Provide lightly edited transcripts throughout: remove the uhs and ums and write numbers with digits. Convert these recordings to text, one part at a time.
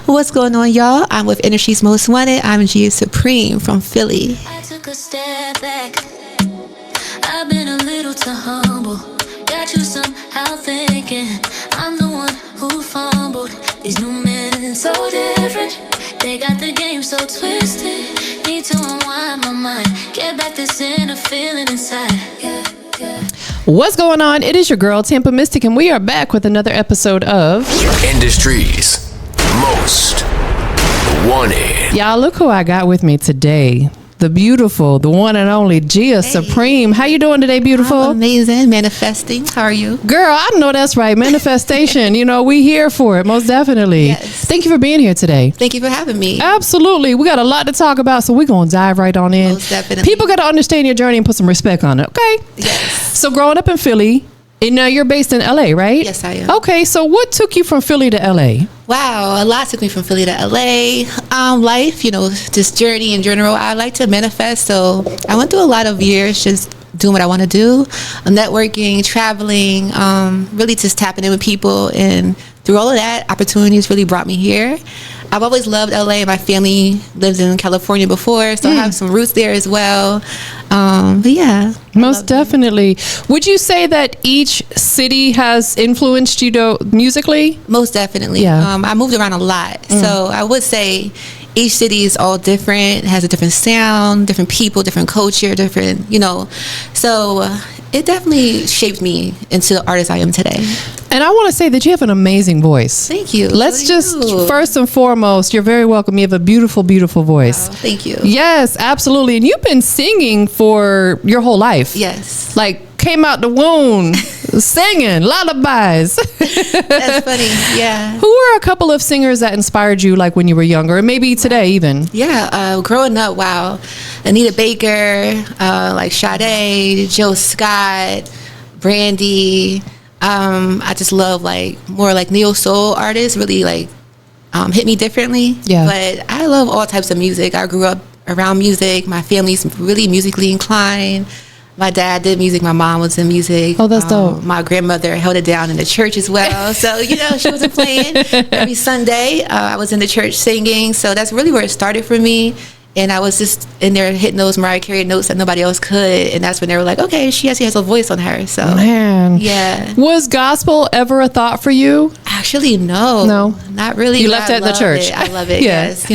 What's going on, y'all? I'm with Industry's Most Wanted. I'm Gia Supreme from Philly. I took a step back. I've been a little too humble. Got you somehow thinking I'm the one who fumbled. These new men so different. They got the game so twisted. Need to unwind my mind. Get back this inner feeling inside. Yeah, yeah. What's going on? It is your girl, TampaMystic, and we are back with another episode of Industry's Most Wanted. Y'all, look who I got with me today. The beautiful, the one and only Gia Supreme. How you doing today, beautiful? I'm amazing. Manifesting. How are you? Girl, I know that's right. Manifestation. You know, we here for it, most definitely. Yes. Thank you for being here today. Thank you for having me. Absolutely. We got a lot to talk about, so we're going to dive right on in. Most definitely. People got to understand your journey and put some respect on it, okay? Yes. So growing up in Philly, and now you're based in LA, right? Yes, I am. Okay, so what took you from Philly to LA? Wow, a lot took me from Philly to LA. Life, just journey in general. I like to manifest, so I went through a lot of years just doing what I want to do, networking, traveling, really just tapping in with people, and through all of that, opportunities really brought me here. I've always loved LA. My family lived in California before, so I have some roots there as well. But yeah. Most definitely. Would you say that each city has influenced you musically? Most definitely. Yeah. I moved around a lot. So I would say each city is all different, has a different sound, different people, different culture, different, So it definitely shaped me into the artist I am today. And I want to say that you have an amazing voice. Thank you. Let's just, you. first and foremost, you're very welcome. You have a beautiful, beautiful voice. Oh, thank you. Yes, absolutely. And you've been singing for your whole life. Yes. Like, came out the womb singing lullabies. That's funny. Yeah. Who were a couple of singers that inspired you, like when you were younger, or maybe today even? Yeah, growing up, wow. Anita Baker, like Sade, Jill Scott, Brandy. I just love more neo soul artists, really hit me differently. Yeah. But I love all types of music. I grew up around music. My family's really musically inclined. My dad did music. My mom was in music. Oh, that's dope. My grandmother held it down in the church as well. So, she wasn't playing every Sunday. I was in the church singing. So that's really where it started for me. And I was just in there hitting those Mariah Carey notes that nobody else could. And that's when they were like, okay, she has a voice on her. So, Man. Yeah. Was gospel ever a thought for you? Actually, no. No? Not really. You left it at the church. I love it. Yeah. Yes.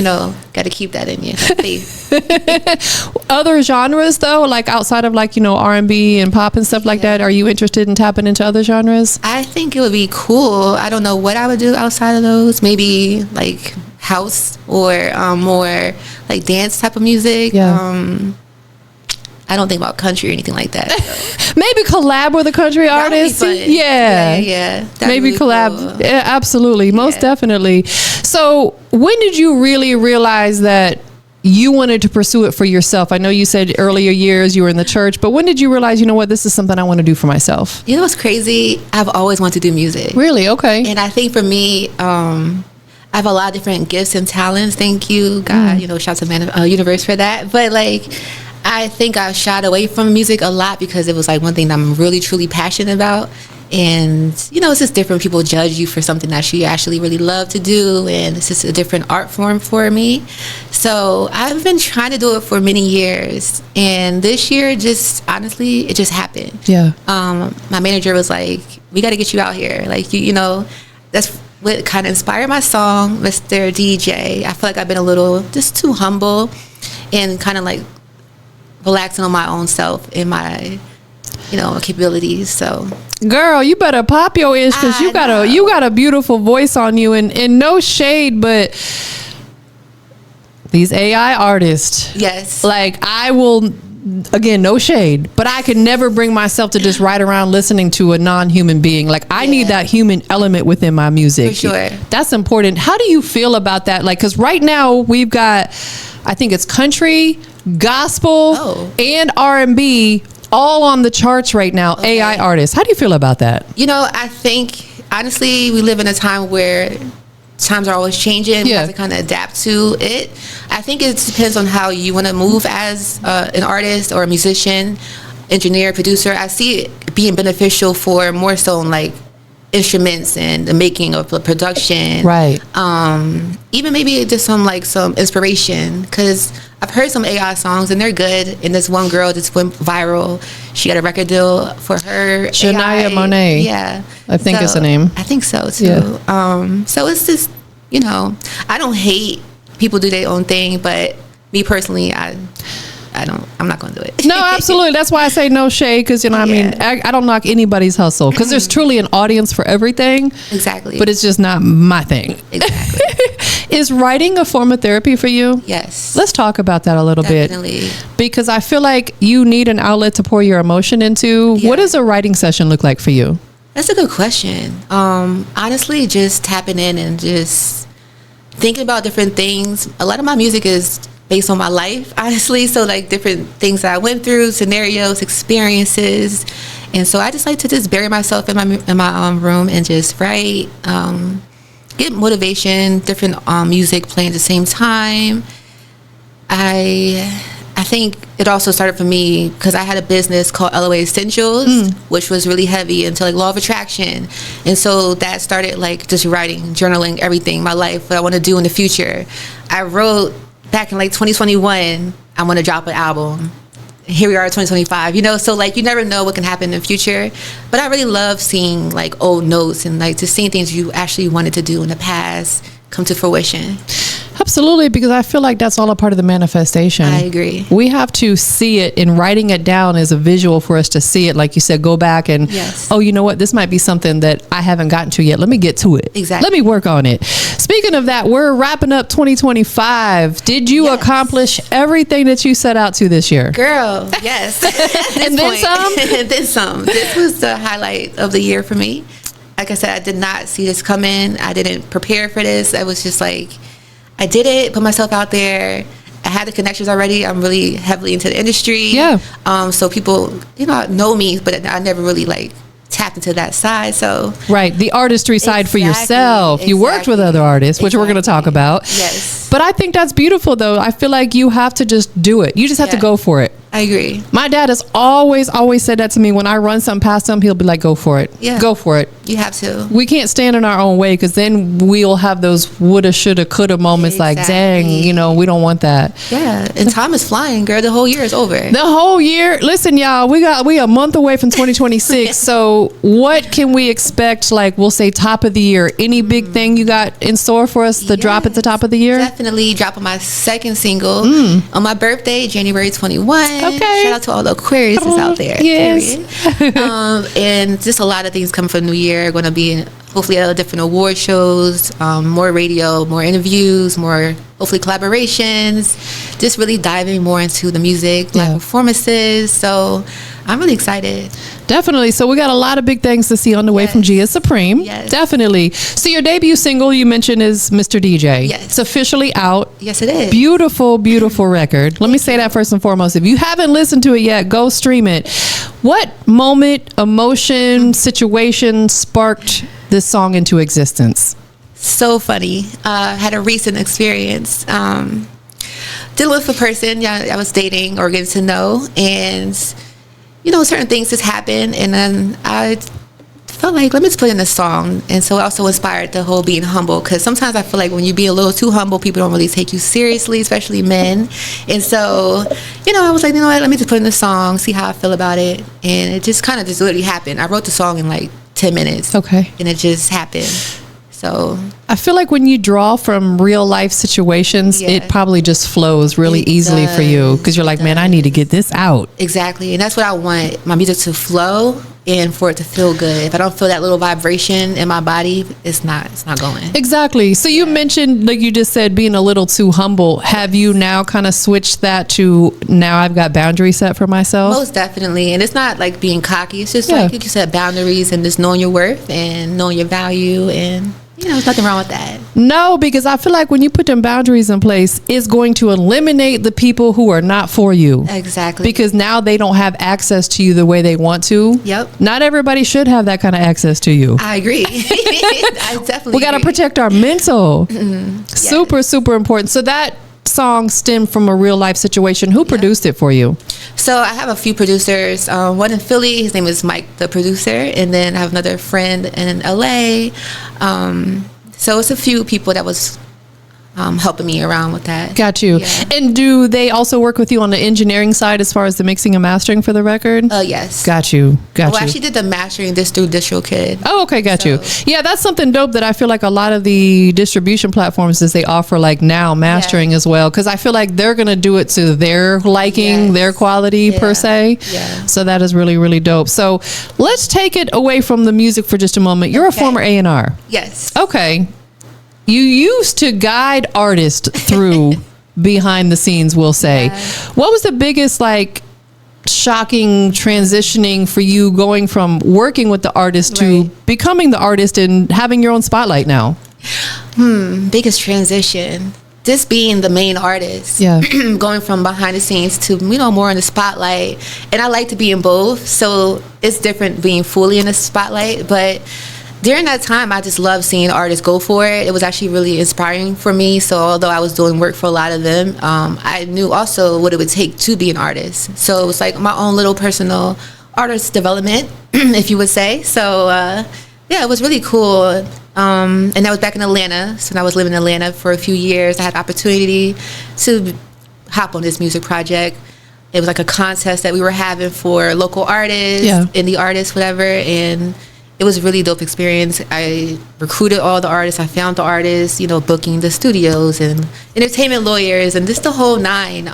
Got to keep that in you. That faith. Other genres, though, like outside of R&B and pop and stuff like that, are you interested in tapping into other genres? I think it would be cool. I don't know what I would do outside of those. Maybe house or more dance type of music. Yeah. I don't think about country or anything like that. So. Maybe collab with a country artist. That'd be fun. Yeah. Maybe really collab. Cool. Yeah, absolutely. Most definitely. So when did you really realize that you wanted to pursue it for yourself? I know you said earlier years you were in the church, but when did you realize, this is something I want to do for myself? You know what's crazy? I've always wanted to do music. Really? Okay. And I think for me, I have a lot of different gifts and talents. Thank you, God. Shout out to Universe for that. But I think I shied away from music a lot because it was one thing that I'm really truly passionate about. And it's just different. People judge you for something that you actually really love to do, and it's just a different art form for me. So I've been trying to do it for many years, and this year, just honestly, it just happened. Yeah. My manager was like, "We got to get you out here." That's what kind of inspired my song, Mr. DJ. I feel like I've been a little just too humble, and kind of relaxing on my own self and my capabilities. So girl, you better pop your ish because you got a beautiful voice on you, and no shade, but these AI artists, yes, I will, again, no shade, but I could never bring myself to just ride around listening to a non-human being. I need that human element within my music. For sure. That's important. How do you feel about that? Because right now we've got, I think it's country, gospel, and R&B all on the charts right now. Okay. AI artists. How do you feel about that? I think honestly we live in a time where times are always changing. We have to kind of adapt to it. I think it depends on how you want to move as an artist or a musician, engineer, producer. I see it being beneficial for more so in instruments and the making of the production. Right. Even maybe just some inspiration, because I've heard some AI songs and they're good. And this one girl just went viral. She got a record deal for her. Shania AI. Monet. Yeah. I think it's the name. I think so too. Yeah. So it's just, I don't hate people do their own thing, but me personally, I'm not going to do it. No, absolutely. That's why I say no shade, because, I don't knock anybody's hustle, because there's truly an audience for everything. Exactly. But it's just not my thing. Exactly. Is writing a form of therapy for you? Yes. Let's talk about that a little Definitely. bit. Because I feel like you need an outlet to pour your emotion into. Yeah. What does a writing session look like for you? That's a good question. Honestly, just tapping in and just thinking about different things. A lot of my music is based on my life, honestly. So different things that I went through, scenarios, experiences. And so I just like to just bury myself in my room and just write, get motivation, different music playing at the same time. I think it also started for me because I had a business called LOA Essentials, which was really heavy into law of attraction. And so that started just writing, journaling, everything, my life, what I want to do in the future. I wrote back in 2021, I want to drop an album. Here we are, 2025. So you never know what can happen in the future. But I really love seeing old notes and just seeing things you actually wanted to do in the past come to fruition. Absolutely, because I feel like that's all a part of the manifestation. I agree. We have to see it, and writing it down is a visual for us to see it. Like you said, go back and, oh, you know what? This might be something that I haven't gotten to yet. Let me get to it. Exactly. Let me work on it. Speaking of that, we're wrapping up 2025 Did you accomplish everything that you set out to this year? Girl, yes. And then some? And then some. This was the highlight of the year for me. Like I said, I did not see this coming. I didn't prepare for this. I was just I did it, put myself out there. I had the connections already. I'm really heavily into the industry. Yeah. So people, know me, but I never really tapped into that side. So right, the artistry side for yourself. You worked with other artists, which we're going to talk about. Yes. But I think that's beautiful, though. I feel like you have to just do it. You just have to go for it. I agree. My dad has always said that to me. When I run something past him, he'll be like, go for it. Yeah. Go for it. You have to. We can't stand in our own way, because then we'll have those woulda, shoulda, coulda moments dang, we don't want that. Yeah. And time is flying, girl. The whole year is over. The whole year. Listen, y'all, we a month away from 2026. So what can we expect? We'll say top of the year. Any big thing you got in store for us to drop at the top of the year? Definitely dropping my second single on my birthday, January 21. Okay. Shout out to all the Aquarius out there. Yes. And just a lot of things coming for the new year. Going to be hopefully at different award shows, more radio, more interviews, more hopefully collaborations. Just really diving more into the music, live performances. So I'm really excited. Definitely. So we got a lot of big things to see on the way from Gia Supreme. Yes. Definitely. So your debut single you mentioned is Mr. DJ. Yes. It's officially out. Yes, it is. Beautiful, beautiful record. Let me say that first and foremost. If you haven't listened to it yet, go stream it. What moment, emotion, situation sparked this song into existence? So funny. Had a recent experience. Dealing with a person I was dating or getting to know, and certain things just happened, and then I felt let me just put in a song. And so it also inspired the whole being humble, because sometimes I feel when you be a little too humble, people don't really take you seriously, especially men. And so I was let me just put in a song, see how I feel about it. And it just kind of just literally happened. I wrote the song in 10 minutes. Okay. And it just happened. So I feel when you draw from real life situations, it probably just flows really easily for you, because you're man, I need to get this out. Exactly. And that's what I want, my music to flow and for it to feel good. If I don't feel that little vibration in my body, it's not going. Exactly. So you mentioned, like you just said, being a little too humble. Have you now kind of switched that to now I've got boundaries set for myself? Most definitely. And it's not being cocky. It's just like you said, boundaries and just knowing your worth and knowing your value, and there's nothing wrong with that. No, because I feel when you put them boundaries in place, it's going to eliminate the people who are not for you. Exactly. Because now they don't have access to you the way they want to. Yep. Not everybody should have that kind of access to you. I agree. I definitely We got to protect our mental. Yes. Super, super important. So that song stemmed from a real life situation. Who produced it for you? So I have a few producers. One in Philly, his name is Mike, the producer, and then I have another friend in LA. So it's a few people that was helping me around with that. Got you. Yeah. And do they also work with you on the engineering side as far as the mixing and mastering for the record? Yes. Got you. Well, I actually did the mastering this through DistroKid. Oh, okay, got you. Yeah, that's something dope that I feel like a lot of the distribution platforms is they offer like now mastering as well, because I feel like they're going to do it to their liking, their quality per se. Yeah. So that is really, really dope. So let's take it away from the music for just a moment. You're a former A&R. Yes. Okay. You used to guide artists through behind the scenes, we'll say. Yeah. What was the biggest like shocking transitioning for you going from working with the artist to becoming the artist and having your own spotlight now? Biggest transition. Just being the main artist. Yeah. Going from behind the scenes to, more in the spotlight. And I like to be in both. So it's different being fully in the spotlight. But during that time, I just loved seeing artists go for it. It was actually really inspiring for me. So although I was doing work for a lot of them, I knew also what it would take to be an artist. So it was like my own little personal artist development, if you would say. So it was really cool. And that was back in Atlanta. So when I was living in Atlanta for a few years, I had the opportunity to hop on this music project. It was like a contest that we were having for local artists, indie artists, whatever. And it was a really dope experience. I recruited all the artists. I found the artists, booking the studios and entertainment lawyers and just the whole nine.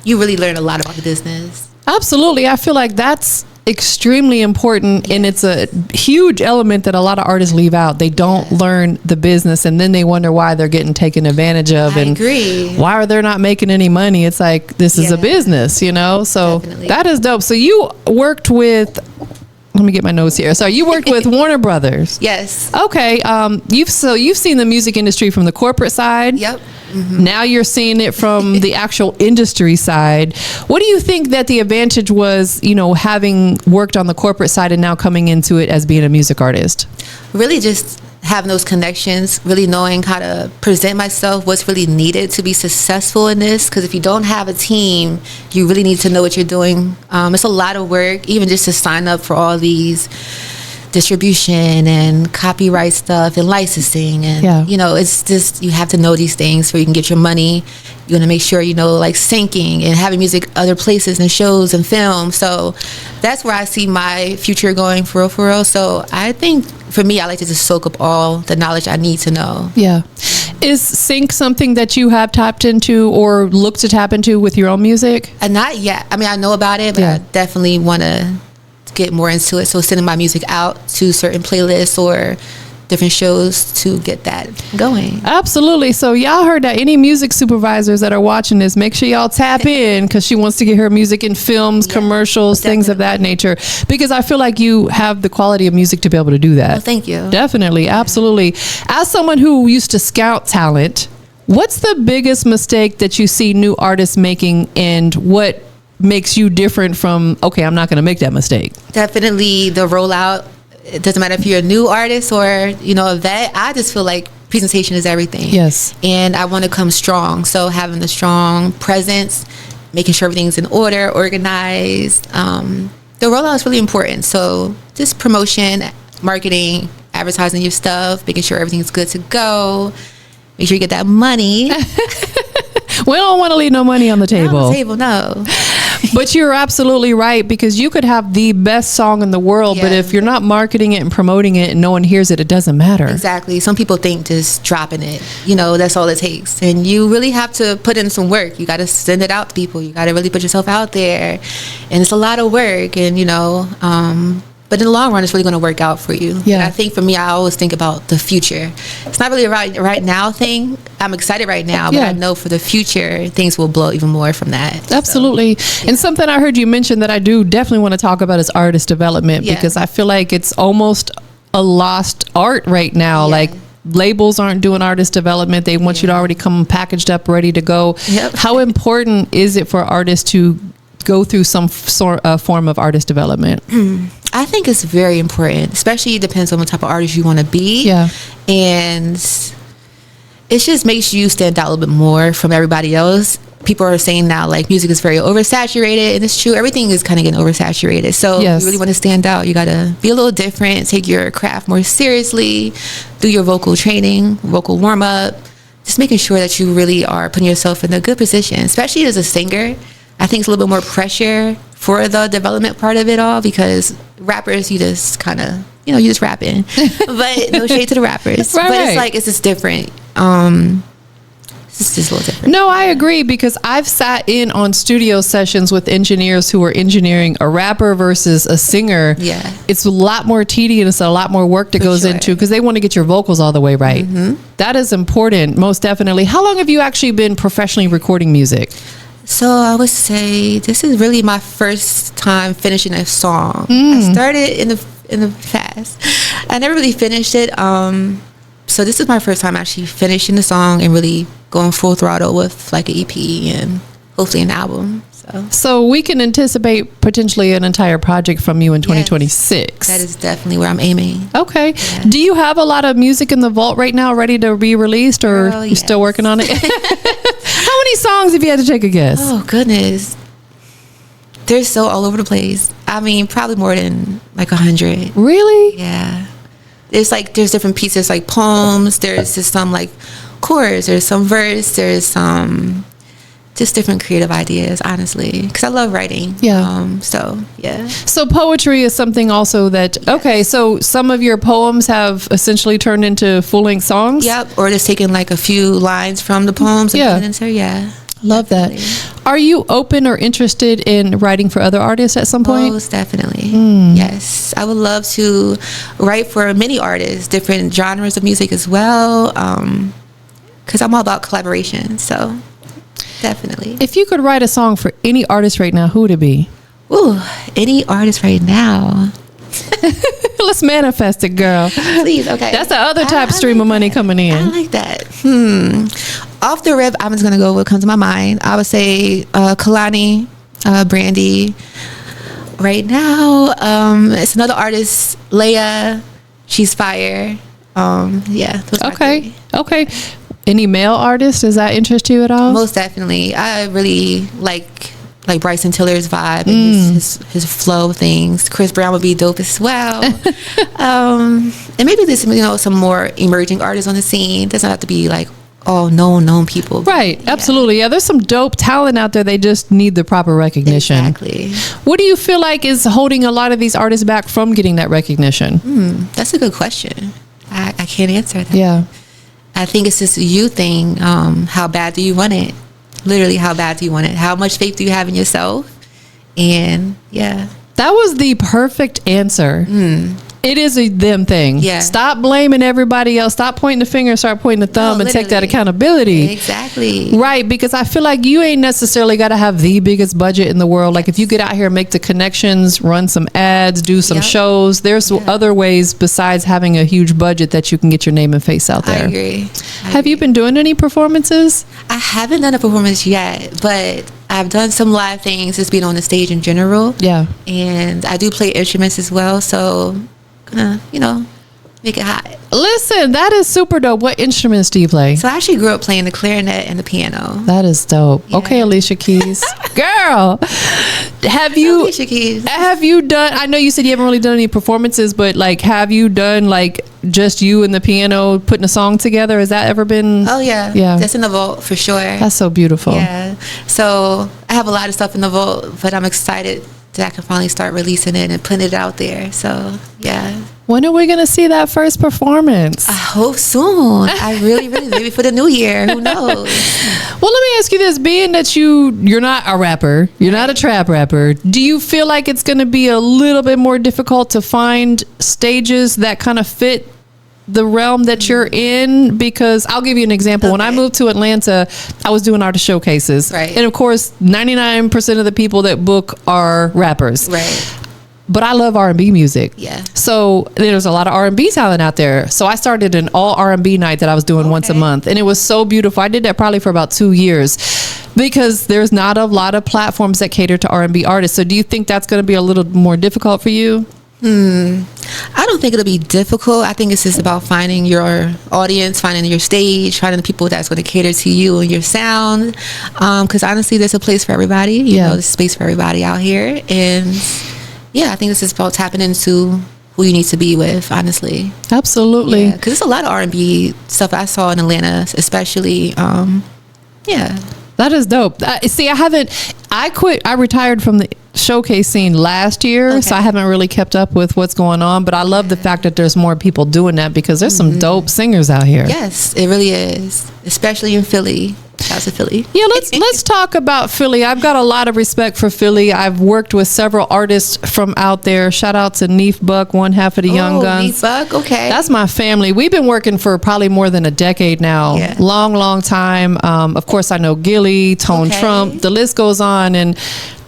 You really learn a lot about the business. Absolutely. I feel like that's extremely important, and it's a huge element that a lot of artists leave out. They don't learn the business, and then they wonder why they're getting taken advantage of. I agree. Why are they not making any money? It's like, this is a business, So Definitely. that is dope. So you worked with... Let me get my notes here. So you worked with Warner Brothers. Yes. Okay. You've seen the music industry from the corporate side. Yep. Now you're seeing it from the actual industry side. What do you think that the advantage was, having worked on the corporate side and now coming into it as being a music artist? Really just having those connections, really knowing how to present myself, what's really needed to be successful in this. Because if you don't have a team, you really need to know what you're doing. It's a lot of work, even just to sign up for all these distribution and copyright stuff and licensing. And, it's just, you have to know these things so you can get your money. You want to make sure, like syncing and having music other places and shows and film. So that's where I see my future going for real. So I think for me, I like to just soak up all the knowledge I need to know. Yeah. Is sync something that you have tapped into or look to tap into with your own music? Not yet. I mean, I know about it, but I definitely want to get more into it. So sending my music out to certain playlists or different shows to get that going. Absolutely. So y'all heard that. Any music supervisors that are watching this, make sure y'all tap in, because she wants to get her music in films, commercials, things of that nature, because I feel like you have the quality of music to be able to do that. Well, thank you. Definitely. Absolutely. As someone who used to scout talent, what's the biggest mistake that you see new artists making, and what makes you different from, okay, I'm not going to make that mistake? Definitely the rollout. It doesn't matter if you're a new artist or, a vet. I just feel like presentation is everything. Yes. And I want to come strong. So having the strong presence, making sure everything's in order, organized. The rollout is really important. So just promotion, marketing, advertising your stuff, making sure everything's good to go. Make sure you get that money. We don't want to leave no money on the table. Not on the table, no. But you're absolutely right, because you could have the best song in the world, but if you're not marketing it and promoting it and no one hears it, it doesn't matter. Exactly. Some people think just dropping it, that's all it takes. And you really have to put in some work. You got to send it out to people. You got to really put yourself out there. And it's a lot of work. And, but in the long run, it's really going to work out for you. Yeah. And I think for me, I always think about the future. It's not really a right now thing. I'm excited right now, but I know for the future, things will blow even more from that. Absolutely. So, and something I heard you mention that I do definitely want to talk about is artist development, because I feel like it's almost a lost art right now. Like, labels aren't doing artist development. They want you to already come packaged up, ready to go. Yep. How important is it for artists to go through some form of artist development? I think it's very important, especially it depends on what type of artist you want to be. Yeah. And it just makes you stand out a little bit more from everybody else. People are saying now, like, music is very oversaturated, and it's true. Everything is kind of getting oversaturated. So if you really want to stand out, you got to be a little different, take your craft more seriously, do your vocal training, vocal warm-up, just making sure that you really are putting yourself in a good position, especially as a singer. I think it's a little bit more pressure for the development part of it all, because rappers, you just kind of, you just rapping. But no shade to the rappers. Right, but right. it's like, it's just different. It's just a little different. No, I agree, because I've sat in on studio sessions with engineers who are engineering a rapper versus a singer. Yeah. It's a lot more tedious, a lot more work that goes into, because they want to get your vocals all the way right. That is important, most definitely. How long have you actually been professionally recording music? So I would say this is really my first time finishing a song. I started in the past. I never really finished it. So this is my first time actually finishing the song and really going full throttle with like an EP and hopefully an album. So we can anticipate potentially an entire project from you in 2026. That is definitely where I'm aiming. Okay. Yeah. Do you have a lot of music in the vault right now ready to be released, or you still working on it? How many songs, if you had to take a guess? Oh, goodness. They're so all over the place. I mean, probably more than like 100. Really? Yeah. There's different pieces, like poems. There's just some like chorus. There's some verse. There's some just different creative ideas, honestly, because I love writing. Yeah. So poetry is something also that, okay, so some of your poems have essentially turned into full-length songs? Yep. Or just taking like a few lines from the poems and putting it into, Love definitely. that. Are you open or interested in writing for other artists at some point? Most definitely. Yes. I would love to write for many artists, different genres of music as well, because I'm all about collaboration. So definitely. If you could write a song for any artist right now, who would it be? Ooh, any artist right now. Let's manifest it, girl. Please, okay. That's the other type of stream of money coming in. I like that. Off the rip, I'm just going to go what comes to my mind. I would say Kalani, Brandy. Right now, it's another artist, Leia. She's fire. Those are three. Okay. Any male artists, does that interest you at all? Most definitely. I really like Bryson Tiller's vibe and his flow of things. Chris Brown would be dope as well. And maybe there's some more emerging artists on the scene. Doesn't have to be like all known people. Right. Absolutely. Yeah, there's some dope talent out there. They just need the proper recognition. Exactly. What do you feel like is holding a lot of these artists back from getting that recognition? That's a good question. I can't answer that. Yeah. I think it's just a you thing. How bad do you want it? Literally, how bad do you want it? How much faith do you have in yourself? And that was the perfect answer. It is a them thing. Yeah. Stop blaming everybody else. Stop pointing the finger, start pointing the thumb, and take that accountability. Exactly. Right, because I feel like you ain't necessarily got to have the biggest budget in the world. Like if you get out here and make the connections, run some ads, do some shows, there's other ways besides having a huge budget that you can get your name and face out there. I agree. Have you been doing any performances? I haven't done a performance yet, but I've done some live things, just being on the stage in general. Yeah. And I do play instruments as well, so make it hot. Listen, that is super dope. What instruments do you play? So I actually grew up playing the clarinet and the piano. That is dope. Yeah. Okay, Alicia Keys. Girl, have Alicia Keys. done, I know you said you haven't really done any performances, but like, have you done like just you and the piano putting a song together? Has that ever been? Oh, yeah. Yeah. That's in the vault for sure. That's so beautiful. Yeah. So I have a lot of stuff in the vault, but I'm excited that I can finally start releasing it and putting it out there. So, yeah. When are we going to see that first performance? I hope soon. I really, maybe for the new year. Who knows? Well, let me ask you this. Being that you're not a rapper, you're not a trap rapper, do you feel like it's going to be a little bit more difficult to find stages that kind of fit the realm that you're in? Because I'll give you an example. When I moved to Atlanta, I was doing artist showcases. Right. And of course, 99% of the people that book are rappers. Right. But I love R&B music. Yeah. So there's a lot of R&B talent out there. So I started an all R&B night that I was doing once a month. And it was so beautiful. I did that probably for about 2 years because there's not a lot of platforms that cater to R&B artists. So do you think that's going to be a little more difficult for you? I don't think it'll be difficult. I think it's just about finding your audience, finding your stage, finding the people that's going to cater to you and your sound. Because honestly, there's a place for everybody. You know, there's space for everybody out here. And yeah, I think this is about tapping into who you need to be with, honestly. Absolutely. Because there's a lot of R&B stuff I saw in Atlanta, especially. That is dope. See, I retired from the showcase scene last year, so I haven't really kept up with what's going on, but I love the fact that there's more people doing that because there's some dope singers out here. Yes, it really is, especially in Philly. Shout out to Philly. Yeah, let's talk about Philly. I've got a lot of respect for Philly. I've worked with several artists from out there. Shout out to Neef Buck, one half of the Young Guns. Neef Buck, okay. That's my family. We've been working for probably more than a decade now. Yeah. Long time. Of course, I know Gilly, Tone Trump. The list goes on, and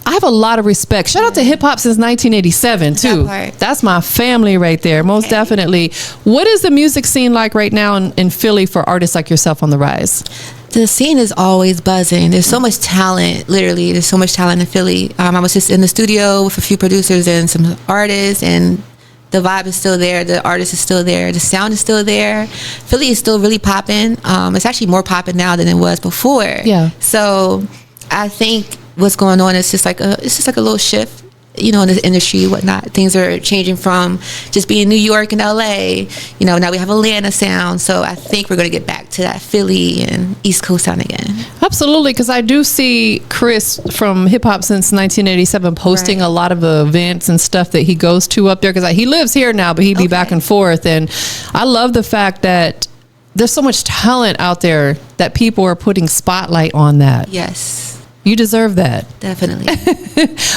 I have a lot of respect. Shout out to hip hop since 1987 too. That's my family right there, most definitely. What is the music scene like right now in Philly for artists like yourself on the rise? The scene is always buzzing. There's so much talent, literally. There's so much talent in Philly. I was just in the studio with a few producers and some artists, and the vibe is still there. The artist is still there. The sound is still there. Philly is still really popping. It's actually more popping now than it was before. Yeah. So I think what's going on is just like a little shift, you know, in the industry, whatnot. Things are changing from just being New York and LA. You know, now we have Atlanta sound. So I think we're going to get back to that Philly and East Coast sound again. Absolutely, because I do see Chris from Hip Hop Since 1987 posting a lot of events and stuff that he goes to up there, because he lives here now, but he'd be back and forth. And I love the fact that there's so much talent out there that people are putting spotlight on that. Yes. You deserve that. Definitely.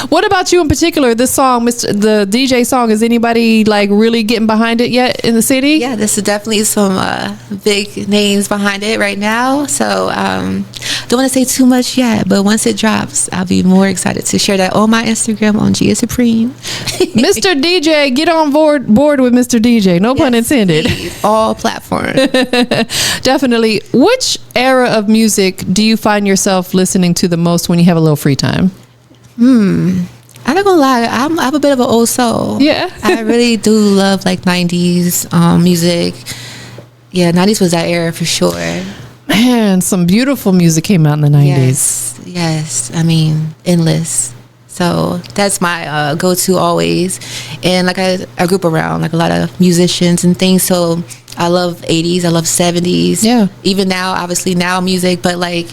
What about you in particular? This song, the DJ song, is anybody like really getting behind it yet in the city? Yeah, this is definitely some big names behind it right now. So don't want to say too much yet, but once it drops, I'll be more excited to share that on my Instagram on Gia Supreme. Mr. DJ, get on board with Mr. DJ. No pun intended. Please. All platforms. Definitely. Which era of music do you find yourself listening to the most when you have a little free time? I'm not gonna lie, I'm a bit of an old soul. Yeah. I really do love like 90s music. Yeah, 90s was that era for sure. Man, some beautiful music came out in the 90s. Yes. I mean, endless. So that's my go-to always. And like I grew up around like a lot of musicians and things, so I love 80s, I love 70s. Yeah. Even now, obviously now music, but like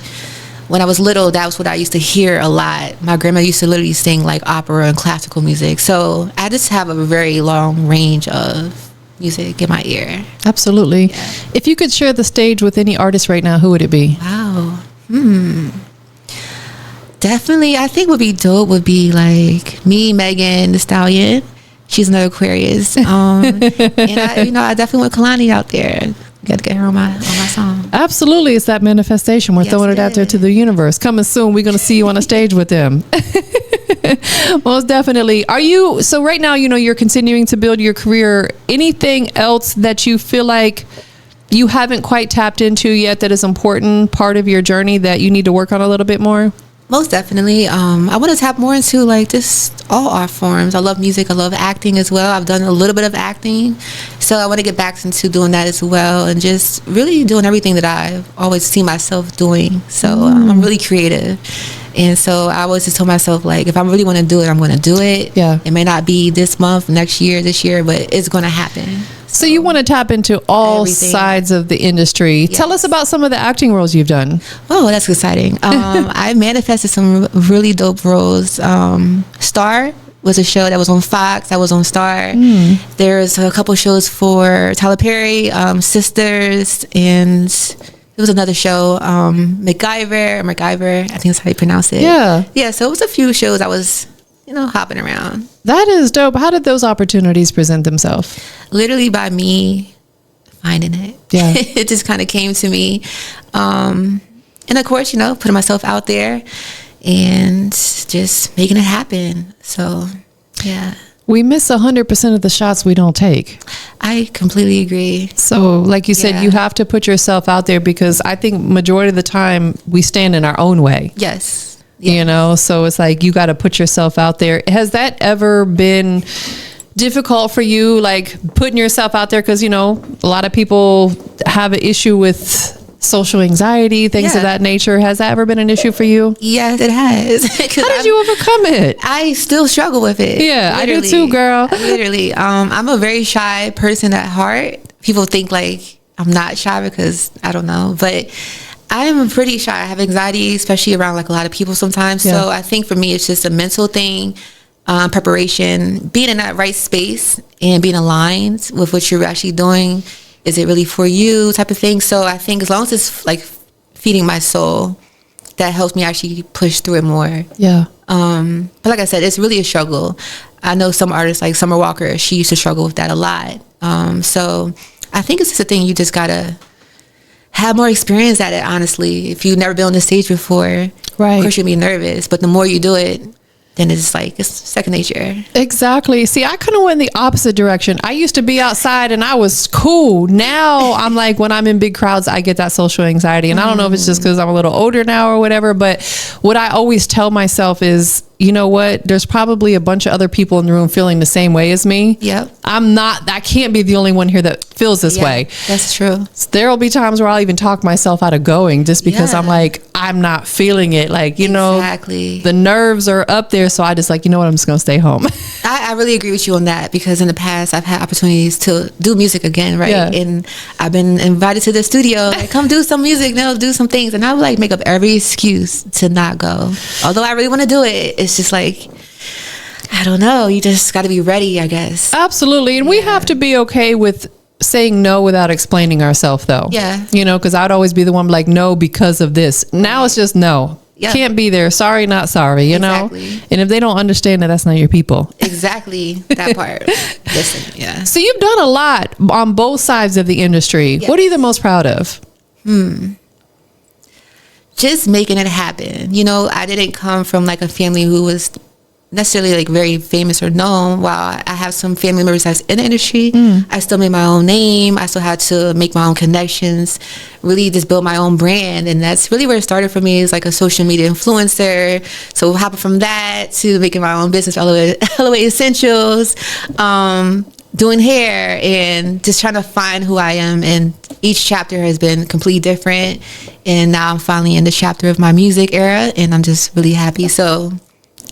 when I was little, that was what I used to hear a lot. My grandma used to literally sing like opera and classical music. So I just have a very long range of music in my ear. Absolutely. Yeah. If you could share the stage with any artist right now, who would it be? Wow. Definitely, I think would be dope would be like me, Megan Thee Stallion. She's another Aquarius. And I definitely want Kalani out there. Got to get her on my song. Absolutely. It's that manifestation. We're throwing it out there to the universe. Coming soon. We're going to see you on a stage with them. Most definitely. So right now, you're continuing to build your career. Anything else that you feel like you haven't quite tapped into yet that is important part of your journey that you need to work on a little bit more? Most definitely. I want to tap more into like just all art forms. I love music. I love acting as well. I've done a little bit of acting. So I want to get back into doing that as well and just really doing everything that I've always seen myself doing. So I'm really creative. And so I always just told myself, like, if I really want to do it, I'm going to do it. Yeah. It may not be this month, next year, this year, but it's going to happen. So you want to tap into all sides of the industry. Yes. Tell us about some of the acting roles you've done. Oh, that's exciting. I manifested some really dope roles. Star was a show that was on Fox. I was on Star. There's a couple shows for Tyler Perry, Sisters, and there was another show, MacGyver, I think that's how you pronounce it. Yeah, so it was a few shows I was, hopping around. That is dope. How did those opportunities present themselves? Literally by me finding it. Yeah. It just kind of came to me. And of course, putting myself out there and just making it happen. So, yeah. We miss 100% of the shots we don't take. I completely agree. So like you said, you have to put yourself out there because I think majority of the time we stand in our own way. Yes. So it's like you got to put yourself out there. Has that ever been difficult for you, like putting yourself out there? Because, you know, a lot of people have an issue with social anxiety, things of that nature. Has that ever been an issue for you? Yes, it has. How did you overcome it? I still struggle with it. Yeah, literally. I do too, girl. Literally. I'm a very shy person at heart. People think like I'm not shy because I don't know, but I am pretty shy. I have anxiety, especially around like a lot of people sometimes. Yeah. So I think for me, it's just a mental thing, preparation, being in that right space and being aligned with what you're actually doing. Is it really for you type of thing? So I think as long as it's like feeding my soul, that helps me actually push through it more. Yeah. But like I said, it's really a struggle. I know some artists like Summer Walker, she used to struggle with that a lot. So I think it's just a thing you just gotta have more experience at it, honestly. If you've never been on the stage before, right, of course you'll be nervous. But the more you do it, then it's like, it's second nature. Exactly. See, I kind of went the opposite direction. I used to be outside and I was cool. Now I'm like, when I'm in big crowds, I get that social anxiety. And I don't know if it's just because I'm a little older now or whatever, but what I always tell myself is, you know what? There's probably a bunch of other people in the room feeling the same way as me. Yep. I can't be the only one here that feels this way. That's true. There'll be times where I'll even talk myself out of going just because I'm like, I'm not feeling it. Like, you know, the nerves are up there. So I just like, you know what? I'm just going to stay home. I really agree with you on that, because in the past I've had opportunities to do music again, right? Yeah. And I've been invited to the studio, like, come do some music, do some things. And I would like make up every excuse to not go. Although I really want to do it, it's just like, I don't know. You just got to be ready, I guess. Absolutely. And we have to be okay with saying no without explaining ourselves, though. Yeah. You know, because I'd always be the one like, no, because of this. Now it's just no. Yep. Can't be there. Sorry, not sorry, you know? And if they don't understand that, that's not your people. Exactly. That part. Listen, yeah. So you've done a lot on both sides of the industry. Yes. What are you the most proud of? Just making it happen. You know, I didn't come from like a family who was necessarily like very famous or known. While I have some family members that's in the industry, I still made my own name. I still had to make my own connections, really just build my own brand. And that's really where it started for me, is like a social media influencer. So hopping from that to making my own business, LOA Essentials, doing hair, and just trying to find who I am. And each chapter has been completely different. And now I'm finally in the chapter of my music era, and I'm just really happy. So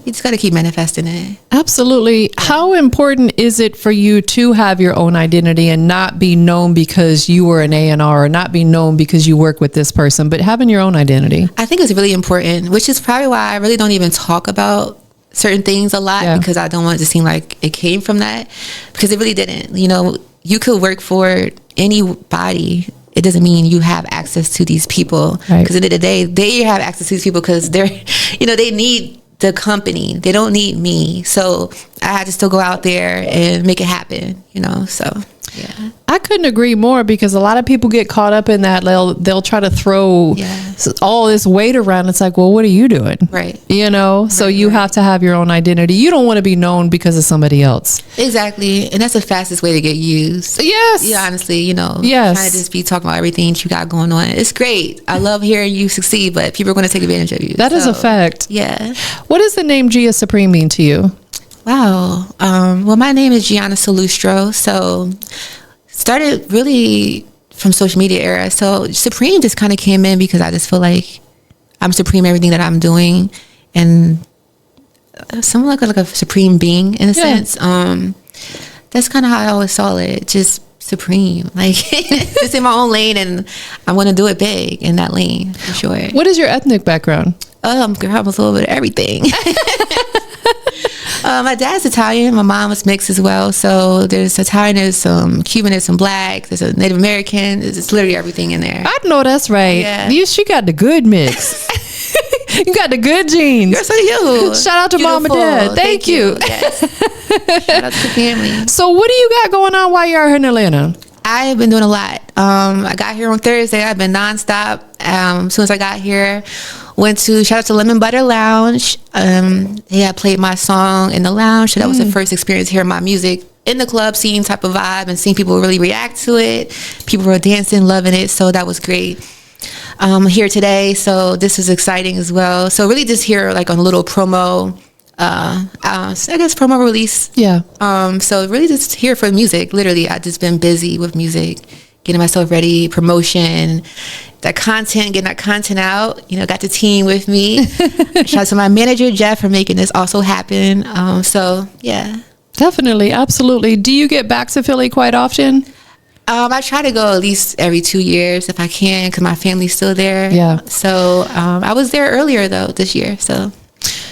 you just got to keep manifesting it. Absolutely. How important is it for you to have your own identity and not be known because you were an A&R, or not be known because you work with this person, but having your own identity? I think it's really important, which is probably why I really don't even talk about certain things a lot, because I don't want it to seem like it came from that, because it really didn't. You know, you could work for anybody. It doesn't mean you have access to these people, because at the end of the day, they have access to these people because they're, you know, they need the company. They don't need me. So I had to still go out there and make it happen, you know, so yeah. I couldn't agree more, because a lot of people get caught up in that. They'll try to throw all this weight around. It's like, well, what are you doing? Right. You know, so you have to have your own identity. You don't want to be known because of somebody else. Exactly. And that's the fastest way to get used. Yes. Yeah, honestly, you know, trying to just be talking about everything you got going on. It's great. I love hearing you succeed, but people are going to take advantage of you. That is a fact. Yeah. What does the name Gia Supreme mean to you? Wow. Well, my name is Gianna Salustro. So started really from social media era. So Supreme just kind of came in because I just feel like I'm supreme in everything that I'm doing, and somewhat like a supreme being in a sense. That's kind of how I always saw it. Just supreme, like just in my own lane, and I want to do it big in that lane for sure. What is your ethnic background? Girl, I'm a little bit of everything. My dad's Italian. My mom was mixed as well. So there's Italian, there's some Cuban, there's some black, there's a Native American. It's literally everything in there. I know that's right. Yeah. She got the good mix. You got the good genes. You're so you. Shout out to Mom and Dad. Thank you. Yes. Shout out to the family. So what do you got going on while you're here in Atlanta? I've been doing a lot. I got here on Thursday. I've been nonstop. As soon as I got here, shout out to Lemon Butter Lounge. They had played my song in the lounge. So that was the first experience hearing my music in the club scene type of vibe, and seeing people really react to it. People were dancing, loving it. So that was great. I'm here today, so this is exciting as well. So really just here like on a little promo I guess promo release. Yeah. So really just here for music. Literally, I just been busy with music, getting myself ready, promotion, that content, getting that content out. You know, got the team with me. Shout out to my manager Jeff for making this also happen. So yeah, Definitely, absolutely. Do you get back to Philly quite often? I try to go at least every 2 years if I can, because my family's still there. Yeah. So I was there earlier though this year. So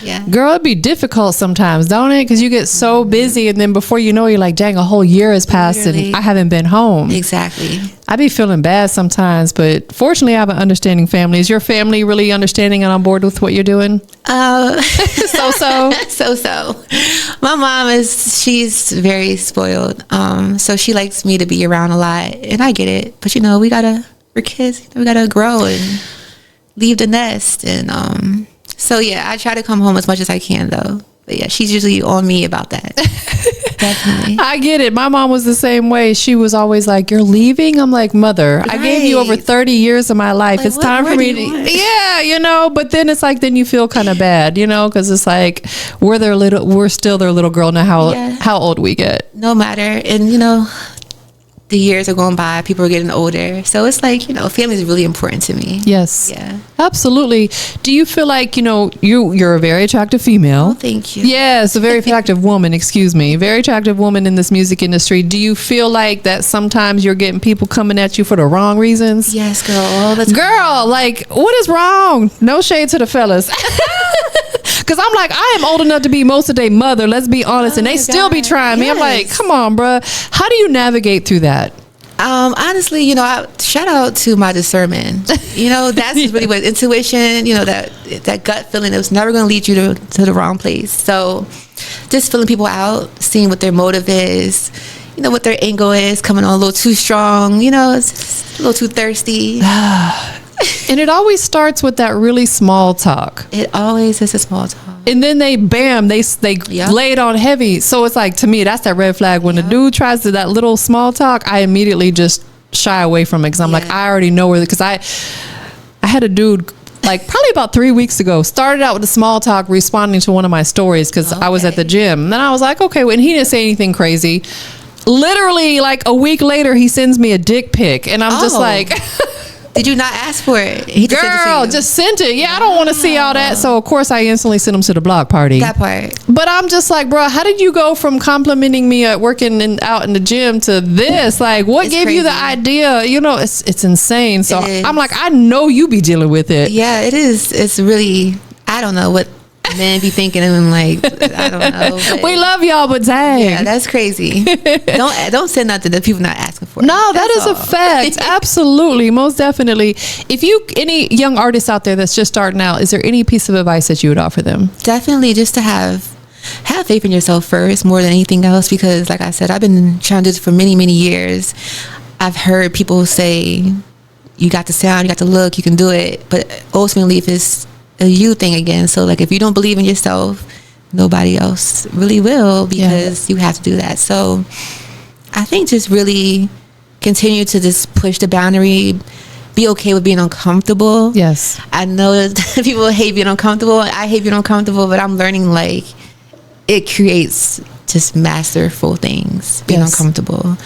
yeah. Girl, it'd be difficult sometimes, don't it? Because you get so busy, and then before you know, you're like, dang, a whole year has passed Literally. and I haven't been home. Exactly. I be feeling bad sometimes, but fortunately, I have an understanding family. Is your family really understanding and on board with what you're doing? So. So. My mom she's very spoiled. So she likes me to be around a lot, and I get it. But we're kids. We gotta grow and leave the nest, and so yeah, I try to come home as much as I can though. But yeah, she's usually on me about that. Definitely. I get it. My mom was the same way. She was always like, "You're leaving?" I'm like, "Mother, I gave you over 30 years of my life. Like, it's time for me to..." Yeah, but then it's like, then you feel kind of bad, because it's like we're still their little girl now. How old we get, no matter, and the years are going by, people are getting older, so it's like family is really important to me. Yes. Yeah. Absolutely. Do you feel like you're a very attractive female? Oh, thank you. Yes, a very attractive woman, excuse me. Very attractive woman in this music industry. Do you feel like that sometimes you're getting people coming at you for the wrong reasons? Yes, girl. All the time. Girl, like, what is wrong? No shade to the fellas. Because I'm like, I am old enough to be most of their mother, let's be honest, and they still be trying me. I'm like, come on, bruh. How do you navigate through that? Honestly, I shout out to my discernment. That's really what intuition, that gut feeling that was never going to lead you to the wrong place. So just filling people out, seeing what their motive is, what their angle is, coming on a little too strong, it's just a little too thirsty. And it always starts with that really small talk. It always is a small talk. And then they lay it on heavy. So it's like, to me, that's that red flag. When the dude tries to that little small talk, I immediately just shy away from it. Because I'm like, I already know where, because I had a dude like probably about 3 weeks ago, started out with a small talk responding to one of my stories because I was at the gym. And then I was like, okay, well, and he didn't say anything crazy. Literally like a week later, he sends me a dick pic. And I'm just like... Did you not ask for it? He just just sent it. Yeah, I don't want to see all that. So, of course, I instantly sent him to the block party. That part. But I'm just like, bro, how did you go from complimenting me at working out in the gym to this? Like, what gave you the idea? It's insane. So, I'm like, I know you be dealing with it. Yeah, it is. It's really, I don't know what men be thinking, and like, I don't know. We love y'all, but dang. Yeah, that's crazy. Don't send nothing that people not asking for. No, that is a fact. Absolutely, most definitely. If any young artists out there that's just starting out, is there any piece of advice that you would offer them? Definitely, just to have faith in yourself first, more than anything else. Because, like I said, I've been trying to do this for many, many years. I've heard people say, "You got the sound, you got the look, you can do it." But ultimately, if it's a you thing again. So like, if you don't believe in yourself, nobody else really will, because you have to do that. So I think just really continue to just push the boundary, be okay with being uncomfortable. Yes. I know that people hate being uncomfortable. I hate being uncomfortable, but I'm learning like it creates just masterful things, being uncomfortable.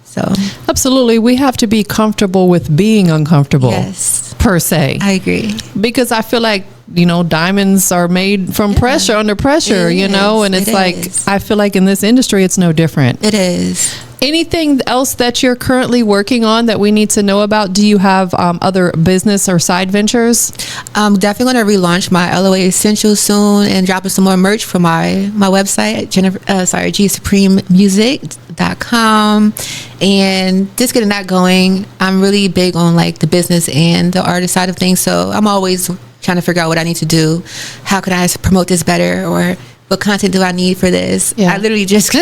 So absolutely, we have to be comfortable with being uncomfortable. Yes, per se. I agree, because I feel like diamonds are made from pressure, under pressure. And it's like I feel like in this industry, it's no different. It is. Anything else that you're currently working on that we need to know about? Do you have other business or side ventures? I'm definitely going to relaunch my LOA Essentials soon and dropping some more merch for my website, GiaSupremeMusic.com, and just getting that going. I'm really big on like the business and the artist side of things, so I'm always trying to figure out what I need to do. How can I promote this better, or what content do I need for this? I literally just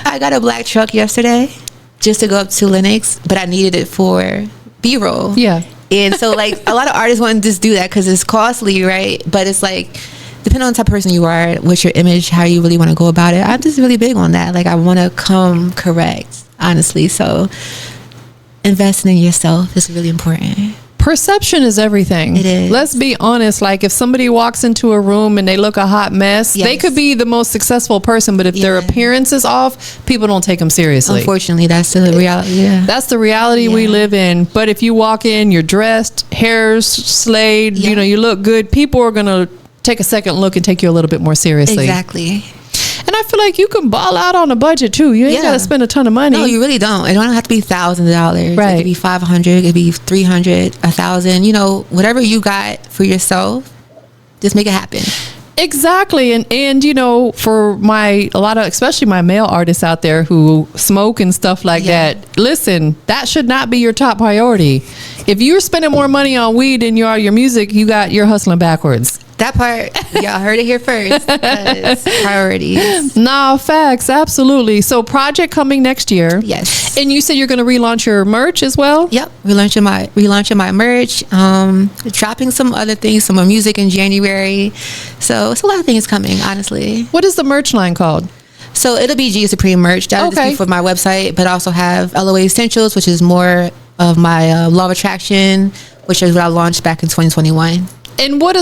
I got a black truck yesterday just to go up to Lenox, but I needed it for B-roll. Yeah. And so like a lot of artists want to just do that because it's costly, right? But it's like, depending on the type of person you are, what's your image, how you really want to go about it. I'm just really big on that. Like, I want to come correct, honestly. So investing in yourself is really important. Perception is everything. It is. Let's be honest. Like if somebody walks into a room and they look a hot mess, Yes. they could be the most successful person, but if their Yeah. appearance is off, people don't take them seriously. Unfortunately, that's the reality. Yeah. That's the reality we Yeah. live in. But if you walk in, you're dressed, hair's slayed, Yeah. you look good, people are going to take a second look and take you a little bit more seriously. Exactly. And I feel like you can ball out on a budget too. You ain't Yeah. got to spend a ton of money. No, you really don't. It don't have to be thousands of dollars. Right. It could be 500. It could be 300, 1,000. Whatever you got for yourself, just make it happen. Exactly. And for especially my male artists out there who smoke and stuff like Yeah. that, listen, that should not be your top priority. If you're spending more money on weed than you are your music, you're hustling backwards. That part, y'all heard it here first. Because priorities. No, facts, absolutely. So project coming next year. Yes. And you said you're going to relaunch your merch as well? Yep, relaunching my merch, dropping some other things, some more music in January. So it's a lot of things coming, honestly. What is the merch line called? So it'll be Gia Supreme merch. That'll just be for my website, but also have LOA Essentials, which is more of my law of attraction, which is what I launched back in 2021. And what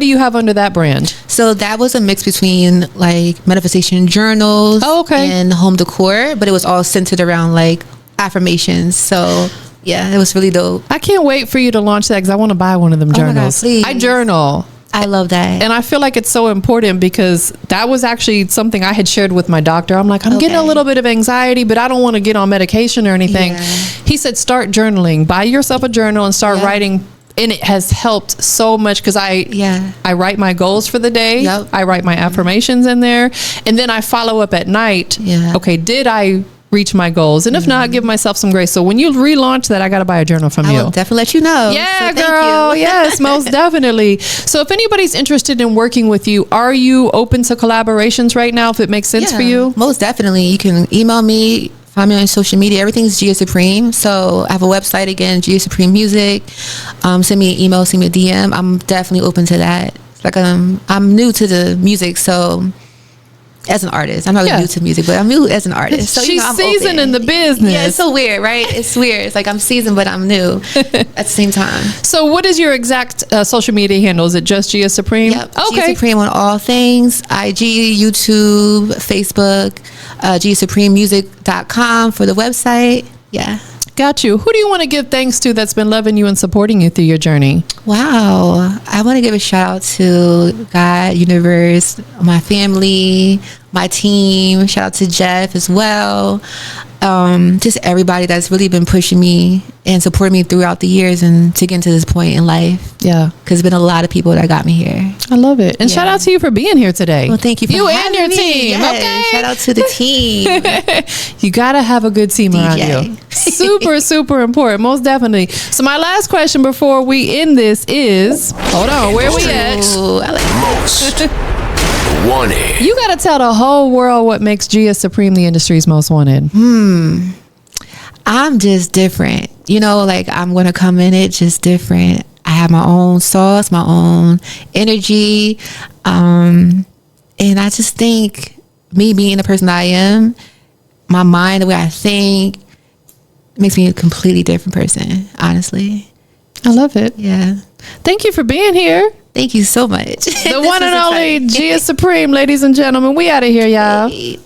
do you have under that brand? So that was a mix between like manifestation journals and home decor, but it was all centered around like affirmations. So yeah, it was really dope. I can't wait for you to launch that because I want to buy one of them journals. Oh my God, please. I journal. I love that. And I feel like it's so important because that was actually something I had shared with my doctor. I'm like, I'm getting a little bit of anxiety, but I don't want to get on medication or anything. Yeah. He said, start journaling. Buy yourself a journal and start writing. And it has helped so much because I write my goals for the day. Yep. I write my affirmations in there. And then I follow up at night. Yeah. Okay, did I reach my goals? And if not, give myself some grace. So when you relaunch that, I got to buy a journal from you. I will definitely let you know. Yeah, So thank girl. you. Yes, most definitely. So if anybody's interested in working with you, are you open to collaborations right now if it makes sense for you? Most definitely. You can email me, find me on social media. Everything's Gia Supreme. So I have a website again, Gia Supreme Music. Send me an email, send me a DM. I'm definitely open to that. Like I'm new to the music, so as an artist, I'm not really new to music, but I'm new as an artist. So she's I'm seasoned open. in the business. Yeah, it's so weird, right? It's weird. It's like I'm seasoned, but I'm new at the same time. So what is your exact social media handle? Is it just Gia Supreme? Yep. Gia Supreme on all things. IG, YouTube, Facebook, GiaSupremeMusic.com for the website. Yeah. Got you. Who do you want to give thanks to that's been loving you and supporting you through your journey? Wow. I want to give a shout out to God, universe, my family, my team. Shout out to Jeff as well. Just everybody that's really been pushing me and supporting me throughout the years and to get to this point in life. Yeah. Because there's been a lot of people that got me here. I love it. And shout out to you for being here today. Well, thank you for you and having your me. team. Yes. Okay. Shout out to the team. You got to have a good team around you. Super, super important. Most definitely. So my last question before we end this is, hold on, where we at? Ooh, I like Most wanted. You got to tell the whole world what makes Gia Supreme the industry's most wanted. I'm just different. Like I'm going to come in it just different. I have my own sauce, my own energy. And I just think me being the person I am, my mind, the way I think, makes me a completely different person, honestly. I love it. Yeah. Thank you for being here. Thank you so much. The one and only Gia Supreme, ladies and gentlemen. We out of here, y'all. Ooh.